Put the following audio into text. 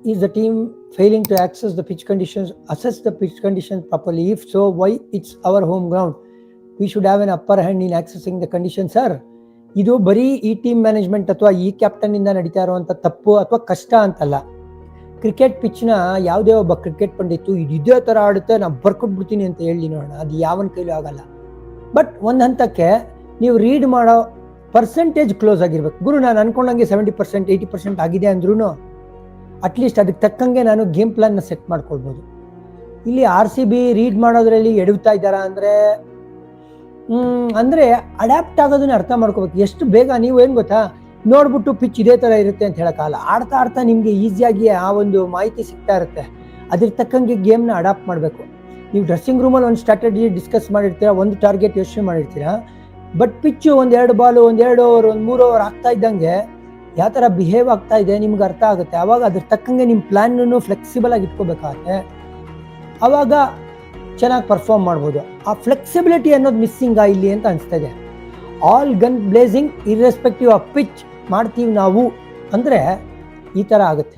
is the team failing to assess the pitch conditions properly? If so, why? It's our home ground. We should have an upper hand in accessing the conditions, sir. ಇದು ಬರೀ ಈ team management ಅಥವಾ ಈ captain ಇಂದ ನಡೀತಾ ಇರುವಂತ ತಪ್ಪು ಅಥವಾ ಕಷ್ಟ ಅಂತಲ್ಲ. ಕ್ರಿಕೆಟ್ ಪಿಚ್ನ ಯಾವುದೇ ಒಬ್ಬ ಕ್ರಿಕೆಟ್ ಪಂಡಿತು ಇದೇ ತರ ಆಡುತ್ತೆ, ನಾನು ಬರ್ಕೊಟ್ಬಿಡ್ತೀನಿ ಅಂತ ಹೇಳಿ ನೋಡೋಣ, ಅದು ಯಾವನ ಕೈಲೂ ಆಗಲ್ಲ. ಬಟ್ ಒಂದು ಹಂತಕ್ಕೆ ನೀವು ರೀಡ್ ಮಾಡೋ ಪರ್ಸೆಂಟೇಜ್ ಕ್ಲೋಸ್ ಆಗಿರ್ಬೇಕು. ಗುರು ನಾನು ಅನ್ಕೊಂಡಂಗೆ 70% 80% ಆಗಿದೆ ಅಂದ್ರೂ ಅಟ್ಲೀಸ್ಟ್ ಅದಕ್ಕೆ ತಕ್ಕಂಗೆ ನಾನು ಗೇಮ್ ಪ್ಲಾನ್ನ ಸೆಟ್ ಮಾಡ್ಕೊಳ್ಬೋದು. ಇಲ್ಲಿ RCB ರೀಡ್ ಮಾಡೋದ್ರಲ್ಲಿ ಎಡವ್ತಾ ಇದ್ದಾರಾ ಅಂದರೆ ಅಡ್ಯಾಪ್ಟ್ ಆಗೋದನ್ನ ಅರ್ಥ ಮಾಡ್ಕೋಬೇಕು. ಎಷ್ಟು ಬೇಗ ನೀವು ಏನು ಗೊತ್ತಾ, ನೋಡ್ಬಿಟ್ಟು ಪಿಚ್ ಇದೇ ಥರ ಇರುತ್ತೆ ಅಂತ ಹೇಳೋಕ್ಕಾಗಲ್ಲ. ಆಡ್ತಾ ನಿಮಗೆ ಈಸಿಯಾಗಿ ಆ ಒಂದು ಮಾಹಿತಿ ಸಿಗ್ತಾ ಇರುತ್ತೆ. ಅದ್ರ ತಕ್ಕಂಗೆ ಗೇಮ್ನ ಅಡಾಪ್ಟ್ ಮಾಡಬೇಕು. ನೀವು ಡ್ರೆಸ್ಸಿಂಗ್ ರೂಮಲ್ಲಿ ಒಂದು ಸ್ಟ್ರಾಟಜಿ ಡಿಸ್ಕಸ್ ಮಾಡಿರ್ತೀರಾ, ಒಂದು ಟಾರ್ಗೆಟ್ ಯೋಚನೆ ಮಾಡಿರ್ತೀರಾ. But pitch 1-2 ball 1-2 over 1-3 over ಆಗ್ತಾ ಇದ್ದಂಗೆ ಯಾವ ಥರ ಬಿಹೇವ್ ಆಗ್ತಾ ಇದೆ ನಿಮ್ಗೆ ಅರ್ಥ ಆಗುತ್ತೆ. ಆವಾಗ ಅದ್ರ ತಕ್ಕಂಗೆ ನಿಮ್ಮ ಪ್ಲ್ಯಾನನ್ನು ಫ್ಲೆಕ್ಸಿಬಲ್ ಆಗಿ ಇಟ್ಕೋಬೇಕಾಗತ್ತೆ. ಆವಾಗ ಚೆನ್ನಾಗಿ ಪರ್ಫಾರ್ಮ್ ಮಾಡ್ಬೋದು. ಆ ಫ್ಲೆಕ್ಸಿಬಿಲಿಟಿ ಅನ್ನೋದು ಮಿಸ್ಸಿಂಗ್ ಇಲ್ಲಿ ಅಂತ ಅನಿಸ್ತಾ ಇದೆ. All gun blazing irrespective of pitch ಮಾಡ್ತೀವಿ ನಾವು ಅಂದರೆ ಈ ಥರ ಆಗುತ್ತೆ.